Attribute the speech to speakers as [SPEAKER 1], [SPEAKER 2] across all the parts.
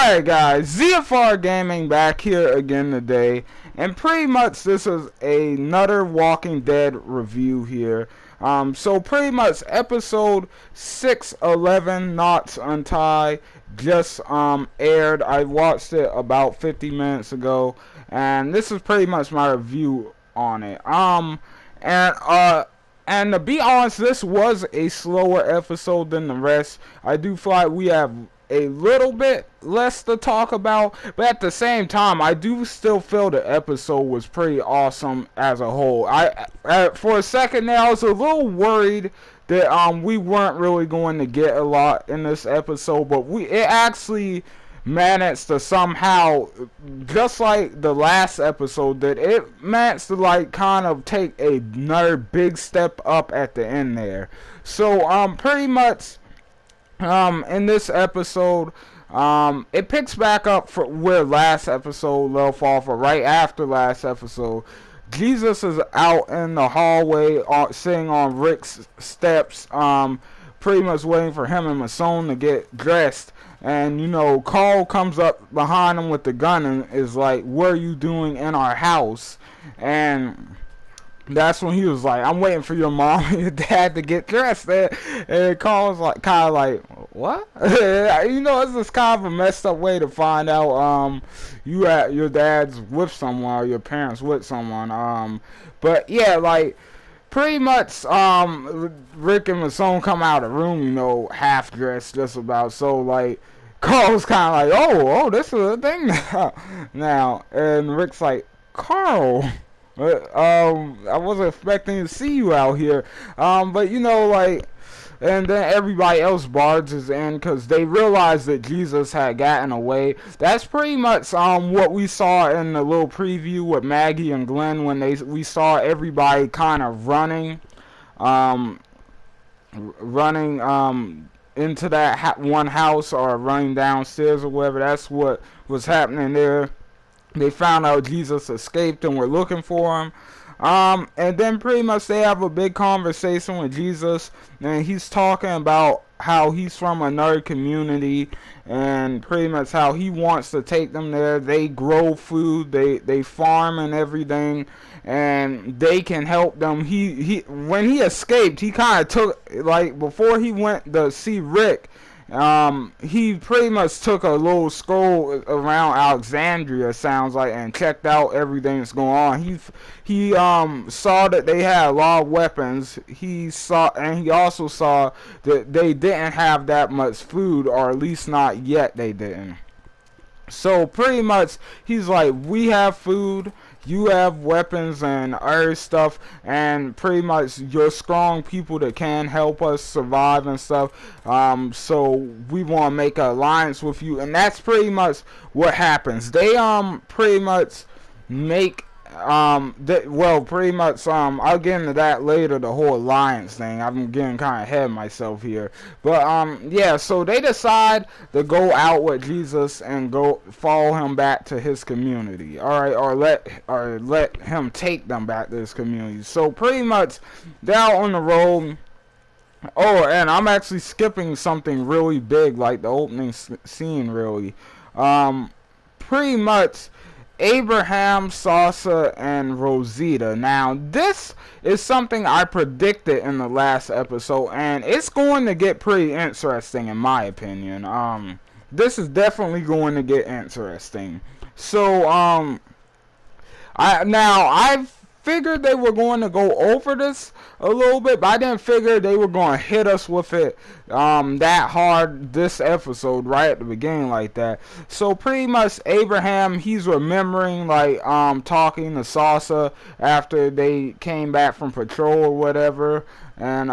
[SPEAKER 1] Alright guys, ZFR Gaming back here again today, and pretty much this is another Walking Dead review here. So pretty much episode 611, Knots Untie, just aired. I watched it about 50 minutes ago, and this is pretty much my review on it. And to be honest, this was a slower episode than the rest. I do feel like we have a little bit less to talk about, but at the same time, I do still feel the episode was pretty awesome as a whole. For a second there, I was a little worried that we weren't really going to get a lot in this episode, but it actually managed to somehow, just like the last episode did, it managed to like kind of take another big step up at the end there. So pretty much in this episode, it picks back up for where last episode left off, or right after last episode. Jesus is out in the hallway, sitting on Rick's steps, pretty much waiting for him and Masson to get dressed. And, you know, Carl comes up behind him with the gun and is like, "What are you doing in our house?" And that's when he was like, "I'm waiting for your mom and your dad to get dressed." And Carl was like, kind of like, "What?" You know, it's just kind of a messed up way to find out your dad's with someone or your parents with someone. But yeah, like, pretty much Rick and Masson come out of the room, you know, half dressed just about. So like, Carl's kind of like, oh, this is a thing now. And Rick's like, "Carl, I wasn't expecting to see you out here." But you know, like, and then everybody else barges in because they realized that Jesus had gotten away. That's pretty much what we saw in the little preview with Maggie and Glenn when we saw everybody kind of running into that one house, or running downstairs or whatever. That's what was happening there. They found out Jesus escaped and were looking for him. And then pretty much they have a big conversation with Jesus, and he's talking about how he's from another community and pretty much how he wants to take them there. They grow food, they farm and everything, and they can help them. When he escaped, he kind of took, like, before he went to see Rick, he pretty much took a little stroll around Alexandria, sounds like, and checked out everything that's going on. He saw that they had a lot of weapons. He also saw that they didn't have that much food, or at least not yet they didn't. So pretty much he's like, "We have food, you have weapons and other stuff, and pretty much you're strong people that can help us survive and stuff. So we want to make an alliance with you." And that's pretty much what happens. They pretty much make I'll get into that later, the whole alliance thing. I'm getting kind of ahead of myself here, but yeah, so they decide to go out with Jesus and go follow him back to his community, all right, or let him take them back to his community. So pretty much they're out on the road. Oh, and I'm actually skipping something really big, like the opening scene, really. Pretty much Abraham, Salsa, and Rosita. Now, this is something I predicted in the last episode, and it's going to get pretty interesting in my opinion. This is definitely going to get interesting. So, I figured they were going to go over this a little bit, but I didn't figure they were going to hit us with it that hard this episode right at the beginning like that. So pretty much Abraham, he's remembering, like, talking to Salsa after they came back from patrol or whatever, and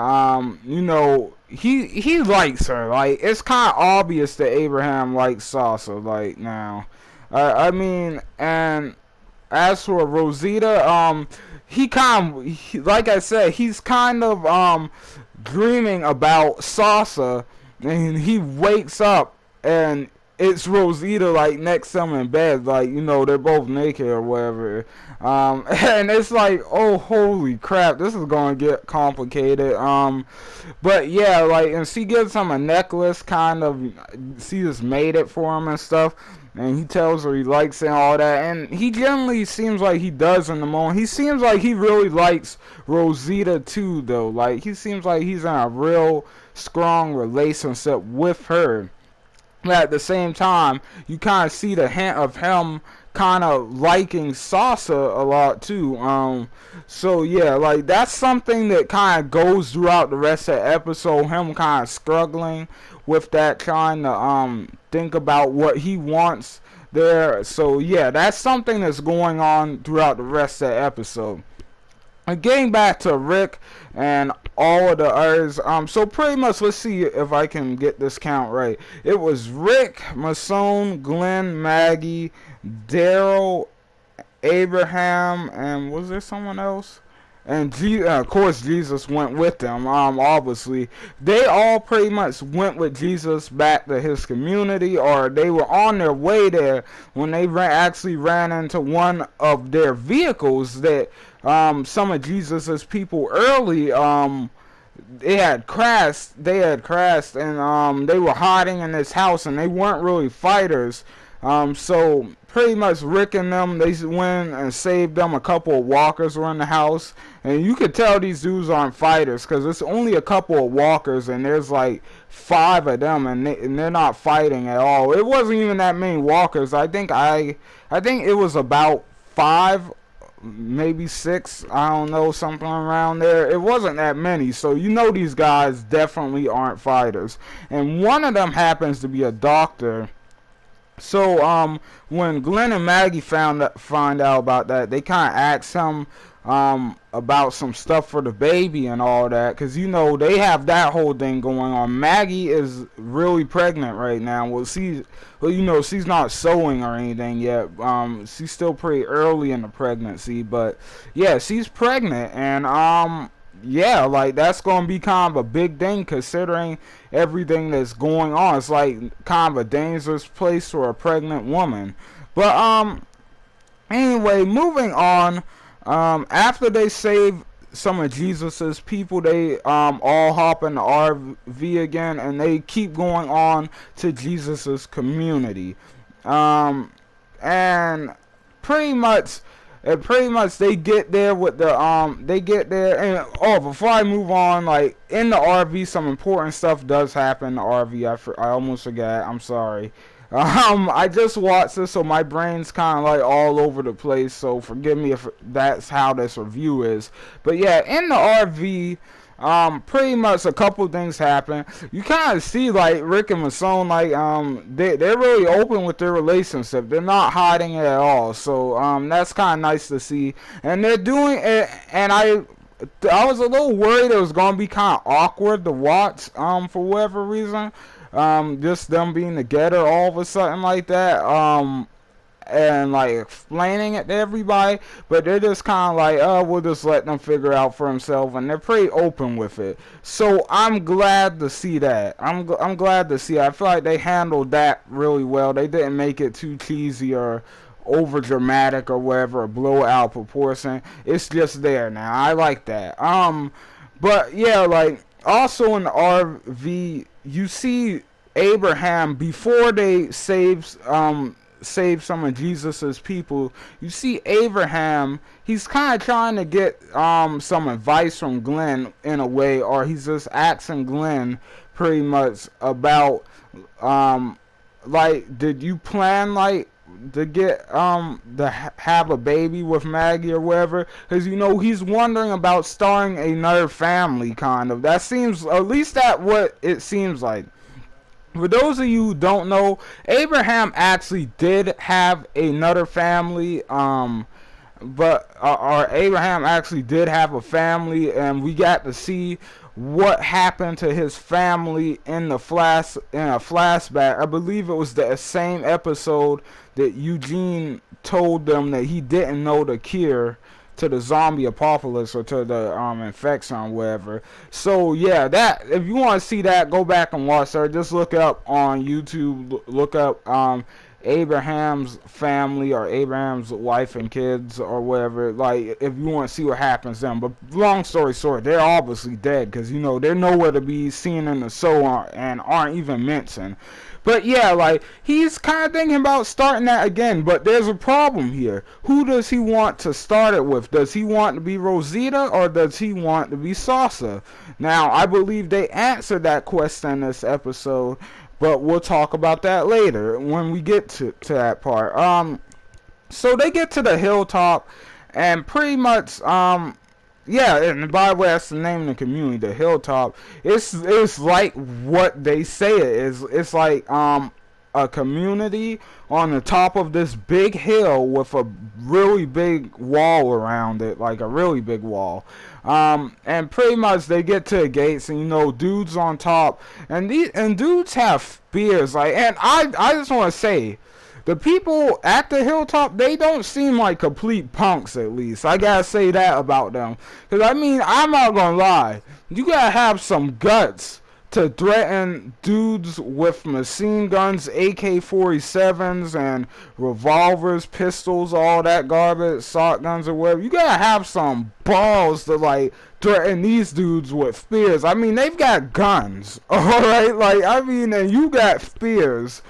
[SPEAKER 1] you know, he likes her. Like, it's kind of obvious that Abraham likes Salsa, like, now. I mean, and as for Rosita, like I said, he's kind of dreaming about Salsa, and he wakes up and it's Rosita like next to him in bed, like, you know, they're both naked or whatever. And it's like, oh holy crap, this is gonna get complicated. But yeah, like, and she gives him a necklace, kind of. She just made it for him and stuff. And he tells her he likes it and all that. And he generally seems like he does in the moment. He seems like he really likes Rosita too, though. Like, he seems like he's in a real strong relationship with her. But at the same time, you kind of see the hint of him kind of liking Sasha a lot too. So yeah, like, that's something that kind of goes throughout the rest of the episode. Him kind of struggling with that, trying to think about what he wants there. So yeah, that's something that's going on throughout the rest of the episode. And getting back to Rick and all of the others, so pretty much, let's see if I can get this count right. It was Rick, Masone, Glenn, Maggie, Daryl, Abraham, and was there someone else? And of course, Jesus went with them. Obviously, they all pretty much went with Jesus back to his community, or they were on their way there when they actually ran into one of their vehicles that some of Jesus's people early they had crashed, and they were hiding in this house, and they weren't really fighters. So pretty much Rick and them, they went and saved them. A couple of walkers were in the house, and you could tell these dudes aren't fighters because it's only a couple of walkers, and there's like 5 of them, and they're not fighting at all. It wasn't even that many walkers. I think it was about 5, maybe 6, I don't know, something around there. It wasn't that many, so you know these guys definitely aren't fighters. And one of them happens to be a doctor. So when Glenn and Maggie find out about that, they kind of asked him about some stuff for the baby and all that, because you know they have that whole thing going on. Maggie is really pregnant right now. Well, you know, she's not sewing or anything yet. She's still pretty early in the pregnancy, but yeah, she's pregnant, and yeah, like, that's gonna be kind of a big thing considering everything that's going on. It's like kind of a dangerous place for a pregnant woman. But anyway, moving on. After they save some of Jesus's people, they all hop in the RV again, and they keep going on to Jesus's community. And pretty much they get there with the they get there, and before I move on, like, in the RV some important stuff does happen in the RV. I almost forgot, I'm sorry. I just watched this, so my brain's kind of like all over the place, so forgive me if that's how this review is. But yeah, in the RV, pretty much a couple things happen. You kind of see, like, Rick and Masone, like, they're really open with their relationship. They're not hiding it at all. So that's kind of nice to see. And they're doing it, and I was a little worried it was gonna be kind of awkward to watch, for whatever reason. Just them being together all of a sudden like that. And like explaining it to everybody, but they're just kind of like, we'll just let them figure out for themselves, and they're pretty open with it. So I'm glad to see that. I'm glad to see it. I feel like they handled that really well. They didn't make it too cheesy or over dramatic or whatever, or blow out proportion. It's just there now. I like that. But yeah, like, also in the RV, you see Abraham before they save some of Jesus's people. You see Abraham, he's kind of trying to get some advice from Glenn in a way, or he's just asking Glenn pretty much about like, did you plan like to get to have a baby with Maggie or whatever, because you know he's wondering about starting another family, kind of. That seems, at least that what it seems like. For those of you who don't know, Abraham actually did have another family, or Abraham actually did have a family, and we got to see what happened to his family in a flashback. I believe it was the same episode that Eugene told them that he didn't know the cure to the zombie apocalypse or to the infection or whatever. So yeah, that if you want to see that, go back and watch that. Just look up on YouTube. Look up Abraham's family or Abraham's wife and kids or whatever. Like if you want to see what happens to them. But long story short, they're obviously dead because you know they're nowhere to be seen in the show and aren't even mentioned. But yeah, like he's kind of thinking about starting that again. But there's a problem here. Who does he want to start it with? Does he want to be Rosita or does he want to be Salsa? Now I believe they answered that question in this episode. But we'll talk about that later when we get to that part. So they get to the hilltop, and pretty much, yeah, and by the way, that's the name of the community, the hilltop. It's like what they say it is. It's like a community on the top of this big hill with a really big wall around it, like a really big wall. And pretty much they get to the gates, and you know, dudes on top, and dudes have spears. Like, and I just want to say, the people at the hilltop, they don't seem like complete punks. At least I gotta say that about them, because I mean, I'm not gonna lie, you gotta have some guts to threaten dudes with machine guns, AK-47s, and revolvers, pistols, all that garbage, shotguns or whatever. You gotta have some balls to like threaten these dudes with spears. I mean, they've got guns, alright? Like, I mean, and you got spears.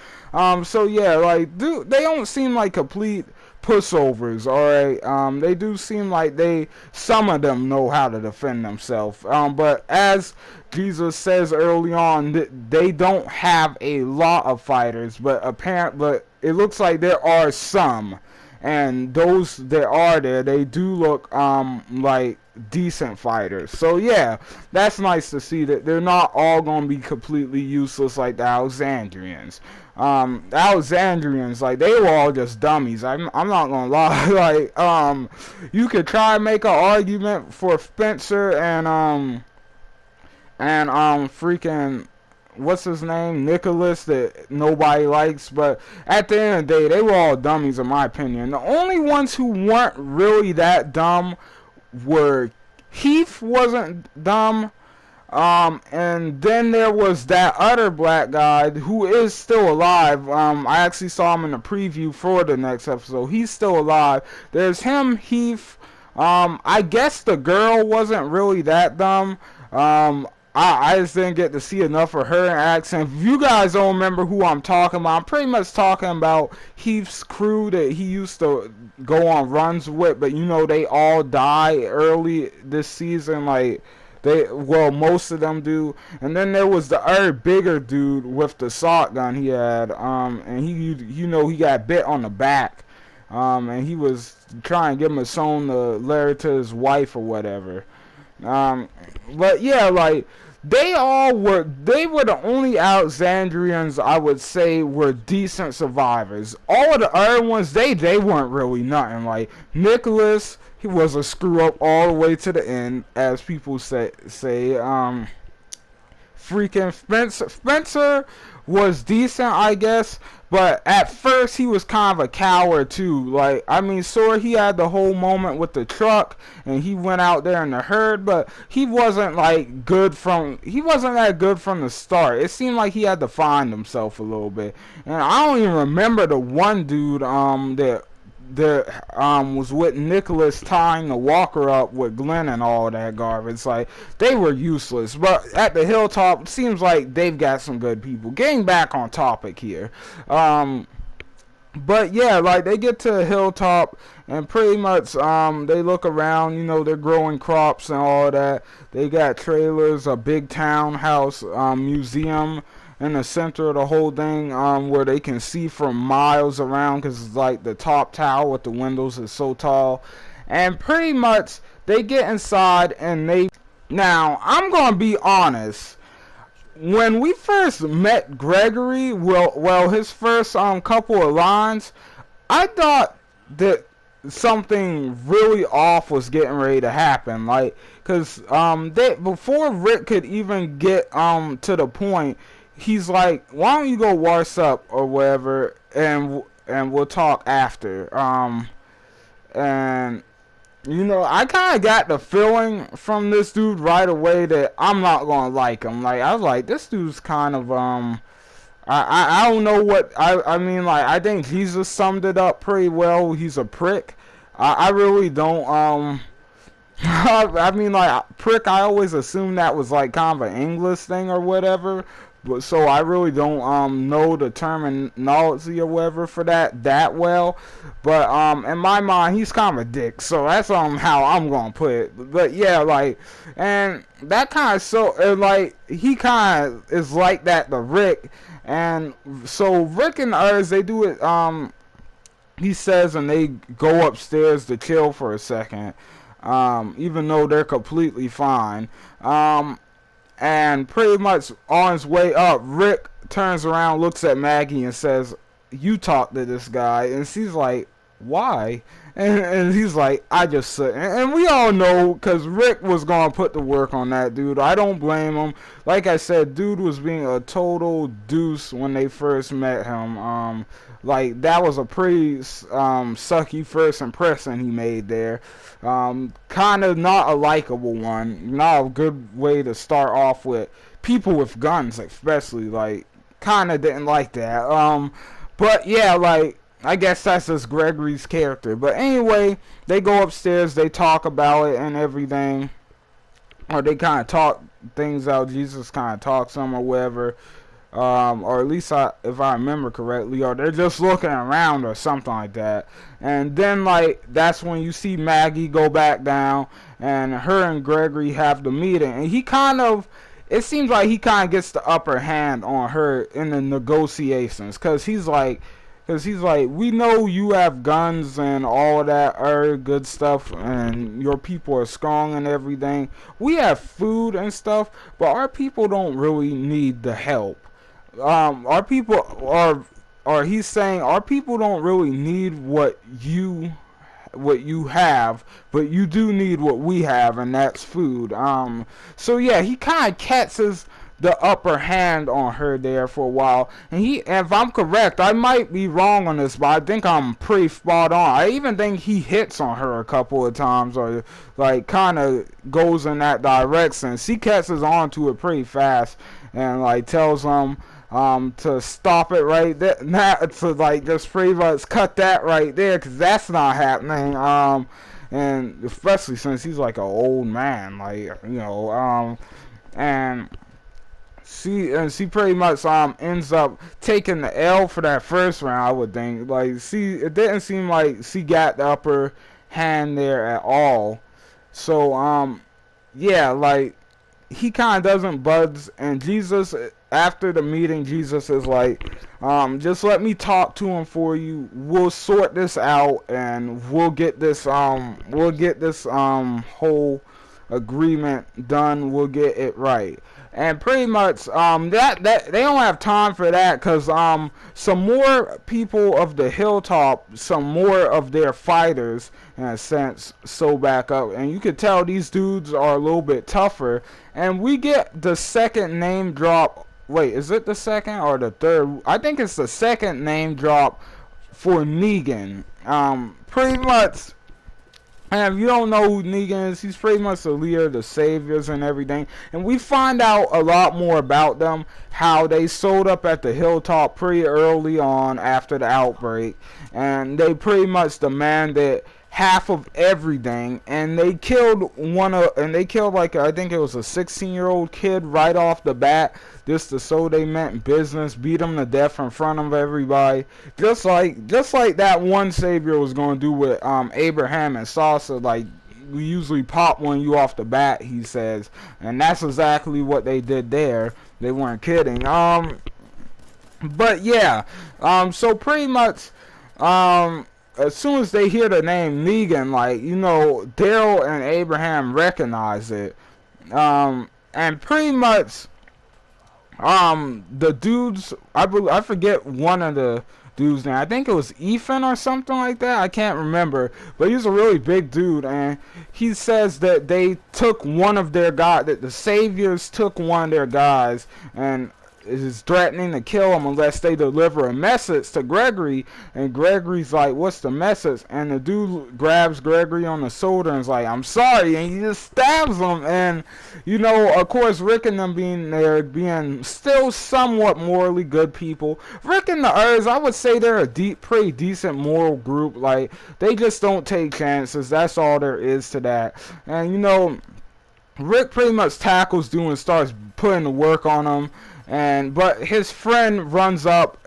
[SPEAKER 1] So yeah, like, dude, they don't seem like complete pushovers, alright? They do seem like some of them know how to defend themselves. But as Jesus says early on, they don't have a lot of fighters, but it looks like there are some. And those that are there, they do look like decent fighters. So yeah, that's nice to see that they're not all gonna be completely useless like the Alexandrians. Alexandrians, like, they were all just dummies. I'm not gonna lie. Like, you could try and make an argument for Spencer and freaking, what's his name, Nicholas, that nobody likes, but at the end of the day, they were all dummies in my opinion. The only ones who weren't really that dumb were Heath wasn't dumb, and then there was that other black guy who is still alive. I actually saw him in the preview for the next episode. He's still alive. There's him, Heath. I guess the girl wasn't really that dumb. I just didn't get to see enough of her accent. If you guys don't remember who I'm talking about, I'm pretty much talking about Heath's crew that he used to go on runs with, but you know, they all die early this season. Like, most of them do. And then there was the other bigger dude with the shotgun he had, and he got bit on the back, and he was trying to give him a song to letter to his wife or whatever. But yeah, like, they were the only Alexandrians I would say were decent survivors. All of the other ones, they weren't really nothing. Like, Nicholas, he was a screw up all the way to the end, as people say. Freaking Spencer was decent, I guess, but at first he was kind of a coward too. Like, I mean, sure, he had the whole moment with the truck and he went out there in the herd, but he wasn't that good from the start. It seemed like he had to find himself a little bit. And I don't even remember the one dude that was with Nicholas tying the walker up with Glenn and all that garbage. Like, they were useless. But at the hilltop, it seems like they've got some good people. Getting back on topic here. But yeah, like, they get to the hilltop and pretty much they look around, you know, they're growing crops and all that. They got trailers, a big townhouse, museum in the center of the whole thing, where they can see from miles around, because it's like the top tower with the windows is so tall. And pretty much they get inside and now I'm gonna be honest, when we first met Gregory, well his first couple of lines, I thought that something really off was getting ready to happen. Like, because before Rick could even get to the point, he's like, why don't you go wash up or whatever, and we'll talk after. And You know, I kind of got the feeling from this dude right away that I'm not gonna like him. Like, I was like, this dude's kind of I don't know what I mean. Like, I think Jesus summed it up pretty well. He's a prick. I really don't I mean, like, prick, I always assumed that was like kind of an English thing or whatever. But so I really don't know the terminology or whatever for that well. But in my mind, he's kind of a dick. So that's how I'm gonna put it. But yeah, like, and that kind of like, he kind of is like that to Rick. And so Rick and Urs, they do it. He says, and they go upstairs to chill for a second. Even though they're completely fine. And pretty much on his way up, Rick turns around, looks at Maggie, and says, "You talk to this guy." And she's like, "Why?" And he's like, "I just said." And we all know, because Rick was going to put the work on that dude. I don't blame him. Like I said, dude was being a total deuce when they first met him. Like, that was a pretty sucky first impression he made there. Kind of not a likable one. Not a good way to start off with. People with guns, especially, like, kind of didn't like that. But yeah, like, I guess that's just Gregory's character. But anyway, they go upstairs, they talk about it and everything. Or they kind of talk things out. Jesus kind of talks some or whatever. Or at least if I remember correctly, or they're just looking around or something like that. And then, like, that's when you see Maggie go back down, and her and Gregory have the meeting, and it seems like he kind of gets the upper hand on her in the negotiations, because he's like, we know you have guns and all that other good stuff, and your people are strong and everything. We have food and stuff, but our people don't really need the help. Our people or he's saying our people don't really need what you have, but you do need what we have, and that's food. So yeah, he kind of catches the upper hand on her there for a while, and if I'm correct, I might be wrong on this, but I think I'm pretty spot on. I even think he hits on her a couple of times, or like kind of goes in that direction. She catches on to it pretty fast, and like tells him to stop it right there, not to like just pretty much cut that right there, because that's not happening. And especially since he's like an old man, like, you know, and she pretty much ends up taking the L for that first round, I would think. Like, it didn't seem like she got the upper hand there at all. So yeah, like, he kind of doesn't budge, and Jesus, after the meeting, Jesus is like, just let me talk to him for you. We'll sort this out, and we'll get this whole agreement done. We'll get it right. And pretty much that they don't have time for that, because some more people of the hilltop, some more of their fighters in a sense, so back up, and you could tell these dudes are a little bit tougher. And we get the second name drop. Wait, is it the second or the third? I think it's the second name drop for Negan. Pretty much. And if you don't know who Negan is, he's pretty much the leader of the Saviors and everything. And we find out a lot more about them, how they showed up at the hilltop pretty early on after the outbreak. And they pretty much demanded half of everything, and they killed like, I think it was a 16-year-old kid right off the bat, just to show they meant business. Beat him to death in front of everybody, just like that one Savior was going to do with Abraham and Salsa. Like, we usually pop one you off the bat, he says, and that's exactly what they did there. They weren't kidding. But yeah, so pretty much, as soon as they hear the name Negan, like, you know, Daryl and Abraham recognize it. And pretty much, the dudes, I forget one of the dude's name. I think it was Ethan or something like that. I can't remember. But he's a really big dude, and he says that they took one of their guys, that the Saviors took one of their guys, and is threatening to kill him unless they deliver a message to Gregory. And Gregory's like, what's the message? And the dude grabs Gregory on the shoulder and is like, I'm sorry, and he just stabs him. And you know, of course, Rick and them being there, being still somewhat morally good people. Rick and the Urs, I would say they're a pretty decent moral group. Like, they just don't take chances. That's all there is to that. And you know, Rick pretty much tackles dude and starts putting the work on him, but his friend runs up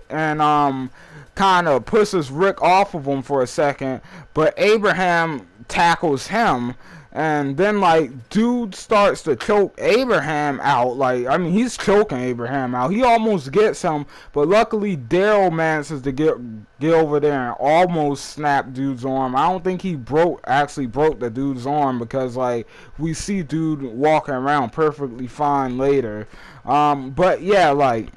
[SPEAKER 1] and kind of pushes Rick off of him for a second, but Abraham tackles him. And then, like, dude starts to choke Abraham out. Like, I mean, he's choking Abraham out. He almost gets him, but luckily Daryl manages to get over there and almost snap dude's arm. I don't think he actually broke the dude's arm, because, like, we see dude walking around perfectly fine later. But yeah, like,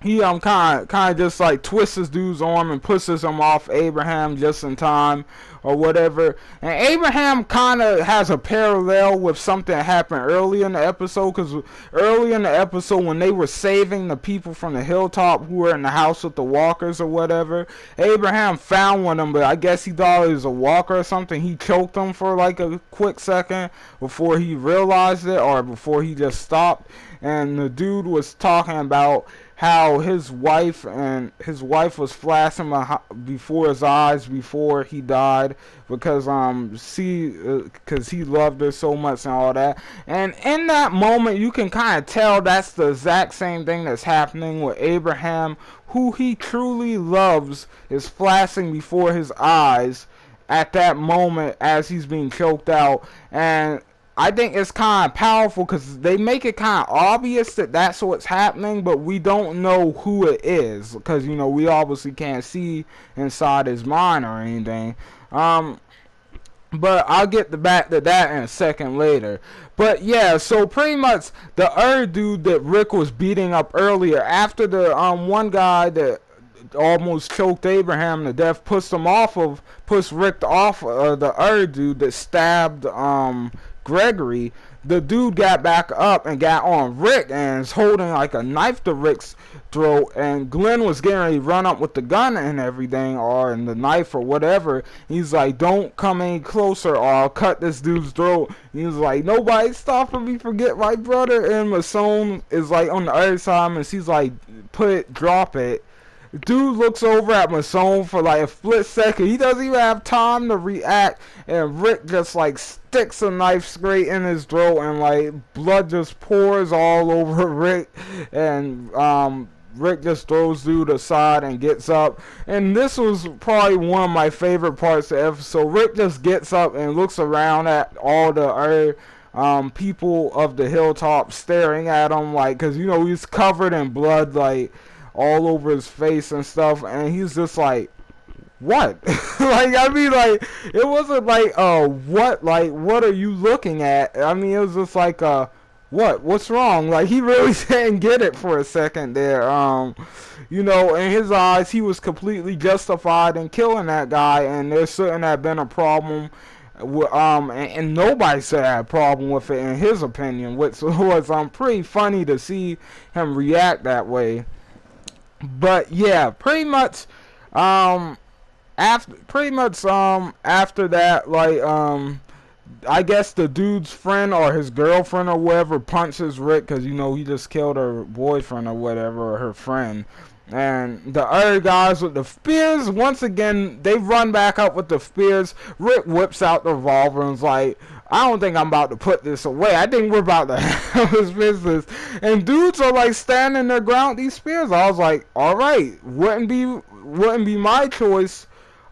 [SPEAKER 1] he kind of just like twists his dude's arm and pushes him off Abraham just in time or whatever. And Abraham kind of has a parallel with something that happened early in the episode, because early in the episode when they were saving the people from the hilltop who were in the house with the walkers or whatever, Abraham found one of them, but I guess he thought it was a walker or something. He choked them for like a quick second before he realized it, or before he just stopped. And the dude was talking about how his wife was flashing before his eyes before he died, because he loved her so much and all that. And in that moment, you can kind of tell that's the exact same thing that's happening with Abraham, who he truly loves, is flashing before his eyes at that moment as he's being choked out. And I think it's kind of powerful because they make it kind of obvious that that's what's happening, but we don't know who it is, because, you know, we obviously can't see inside his mind or anything. But I'll get back to that in a second later. But yeah, so pretty much the dude that Rick was beating up earlier, after the one guy that almost choked Abraham to death pushed Rick off the dude that stabbed Gregory, the dude got back up and got on Rick and is holding like a knife to Rick's throat, and Glenn was getting ready to run up with the gun and everything, or the knife or whatever. He's like, don't come any closer or I'll cut this dude's throat. He was like, nobody's stopping me from getting my brother. And Masson is like on the other side and she's like, drop it. Dude looks over at Masson for like a split second. He doesn't even have time to react, and Rick just like sticks a knife straight in his throat, and like blood just pours all over Rick. And Rick just throws dude aside and gets up. And this was probably one of my favorite parts of the episode. Rick just gets up and looks around at all the other people of the hilltop staring at him, like, because, you know, he's covered in blood, like, all over his face and stuff, and he's just like, what? Like, I mean, like, it wasn't like, what are you looking at? I mean, it was just like, what's wrong? Like, he really didn't get it for a second there. You know, in his eyes, he was completely justified in killing that guy, and there shouldn't have been a problem. And nobody said I had a problem with it, in his opinion, which was pretty funny to see him react that way. But yeah, pretty much after that, like, I guess the dude's friend or his girlfriend or whatever punches Rick, because, you know, he just killed her boyfriend or whatever, or her friend. And the other guys with the spears, once again, they run back up with the spears. Rick whips out the revolver and is like, I don't think I'm about to put this away. I think we're about to have this business. And dudes are like standing their ground with these spears. I was like, alright, wouldn't be my choice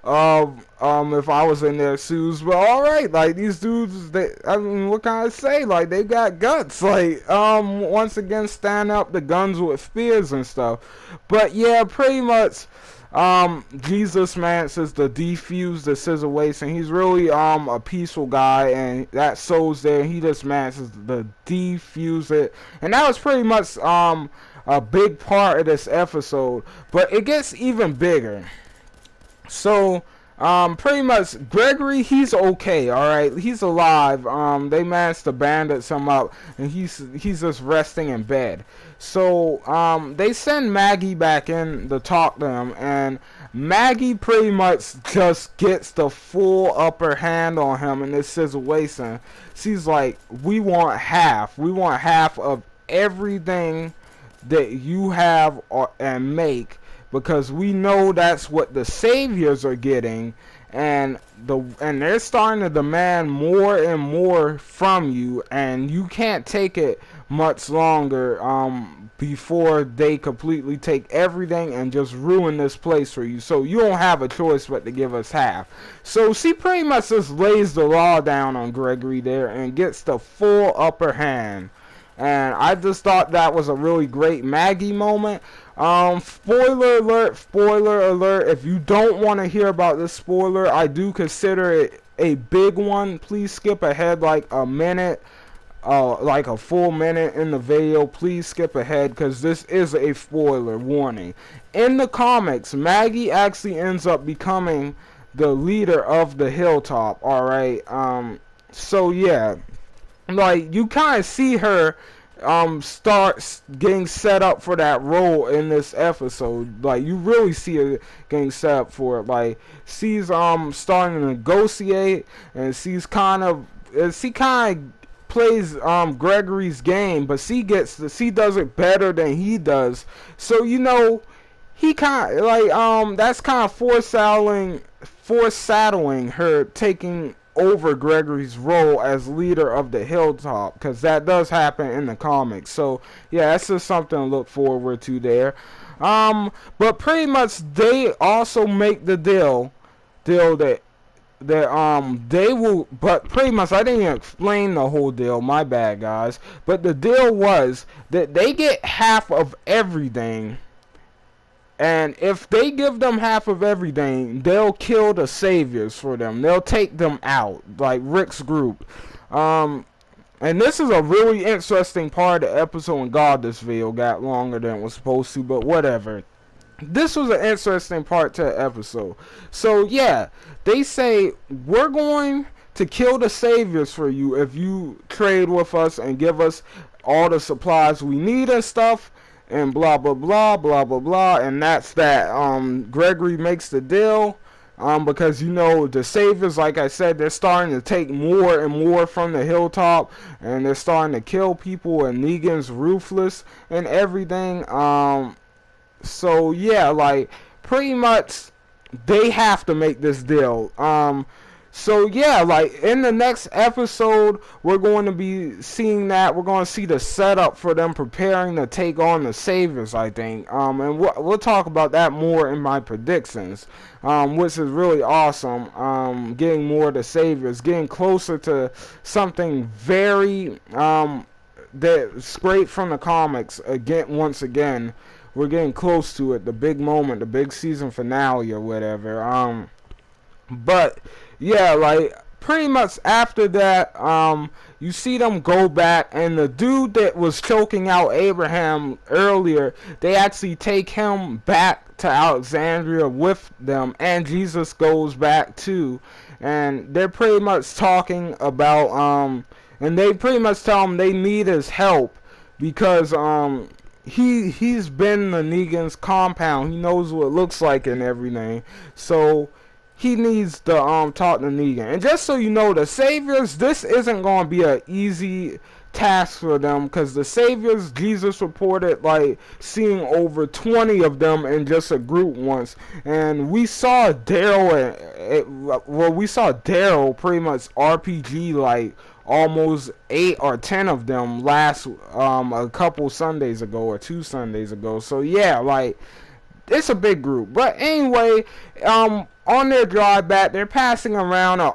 [SPEAKER 1] if I was in their shoes, but alright, like, these dudes, I mean, what can I say? Like, they got guts, like, once again, stand up the guns with spears and stuff. But yeah, pretty much, Jesus manages to defuse the scissor waste, and he's really, a peaceful guy, and that shows there. He just manages to defuse it, and that was pretty much, a big part of this episode. But it gets even bigger. So, Pretty much Gregory, he's okay, all right. He's alive. They managed to bandage him up, and he's just resting in bed. So they send Maggie back in to talk to him, and Maggie pretty much just gets the full upper hand on him in this situation. She's like, we want half. We want half of everything that you have and make, because we know that's what the saviors are getting, and they're starting to demand more and more from you, and you can't take it much longer before they completely take everything and just ruin this place for you. So you don't have a choice but to give us half. So she pretty much just lays the law down on Gregory there and gets the full upper hand. And I just thought that was a really great Maggie moment. Spoiler alert, if you don't want to hear about this spoiler, I do consider it a big one. Please skip ahead like a minute, like a full minute in the video. Please skip ahead, because this is a spoiler warning. In the comics, Maggie actually ends up becoming the leader of the Hilltop, alright? So yeah, like, you kind of see her start getting set up for that role in this episode. Like, you really see her getting set up for it. Like, she's starting to negotiate, and she kind of plays Gregory's game, but she does it better than he does. So, you know, he kind of like that's kind of foreshadowing her taking over Gregory's role as leader of the Hilltop, because that does happen in the comics. So yeah, that's just something to look forward to there. But pretty much they also make the deal that they will, but pretty much I didn't even explain the whole deal, my bad guys, but the deal was that they get half of everything. And if they give them half of everything, they'll kill the saviors for them. They'll take them out, like Rick's group. And this is a really interesting part of the episode, and God, this video got longer than it was supposed to, but whatever. This was an interesting part to the episode. So yeah, they say, we're going to kill the saviors for you if you trade with us and give us all the supplies we need and stuff. And blah blah blah blah blah blah, and that's that. Gregory makes the deal, because you know the saviors, like I said, they're starting to take more and more from the Hilltop, and they're starting to kill people, and Negan's ruthless and everything. So yeah, like, pretty much they have to make this deal. So yeah, like, in the next episode, we're going to be seeing that. We're going to see the setup for them preparing to take on the saviors, I think. And we'll talk about that more in my predictions, which is really awesome. Getting more of the saviors, getting closer to something very that's great from the comics. Once again, we're getting close to it. The big moment, the big season finale or whatever. But yeah, like, pretty much after that, you see them go back, and the dude that was choking out Abraham earlier, they actually take him back to Alexandria with them, and Jesus goes back too, and they're pretty much talking about, and they pretty much tell him they need his help, because he's been in the Negan's compound, he knows what it looks like and everything, so he needs to talk to Negan. And just so you know, the saviors, this isn't going to be an easy task for them, because the saviors, Jesus reported like seeing over 20 of them in just a group once, and we saw Daryl pretty much RPG like almost 8 or 10 of them last a couple Sundays ago, or 2 Sundays ago. So yeah, like, it's a big group. But anyway, on their drive back, they're passing around a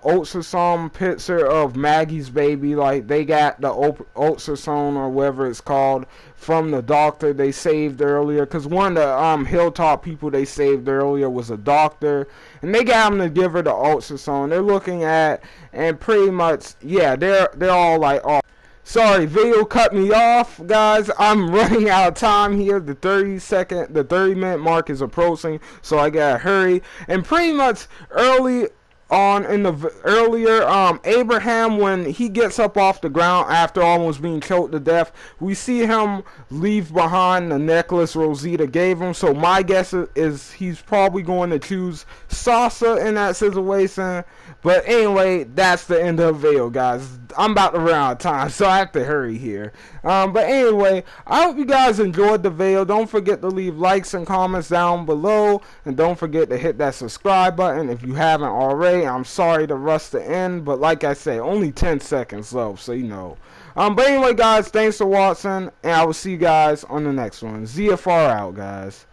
[SPEAKER 1] ultrasound picture of Maggie's baby. Like, they got the ultrasound or whatever it's called from the doctor they saved earlier. Because one of the Hilltop people they saved earlier was a doctor. And they got him to give her the ultrasound. They're looking at, and pretty much, yeah, they're all like, oh. Sorry, video cut me off, guys. I'm running out of time here. The 30-minute mark is approaching, so I gotta hurry. And pretty much early on in the earlier, Abraham, when he gets up off the ground after almost being choked to death, we see him leave behind the necklace Rosita gave him. So my guess is he's probably going to choose Sasha in that situation. But anyway, that's the end of the video, guys. I'm about to run out of time, so I have to hurry here. But anyway, I hope you guys enjoyed the video. Don't forget to leave likes and comments down below, and don't forget to hit that subscribe button if you haven't already. I'm sorry to rush the end, but like I say, only 10 seconds left, so you know. But anyway, guys, thanks for watching, and I will see you guys on the next one. ZFR out, guys.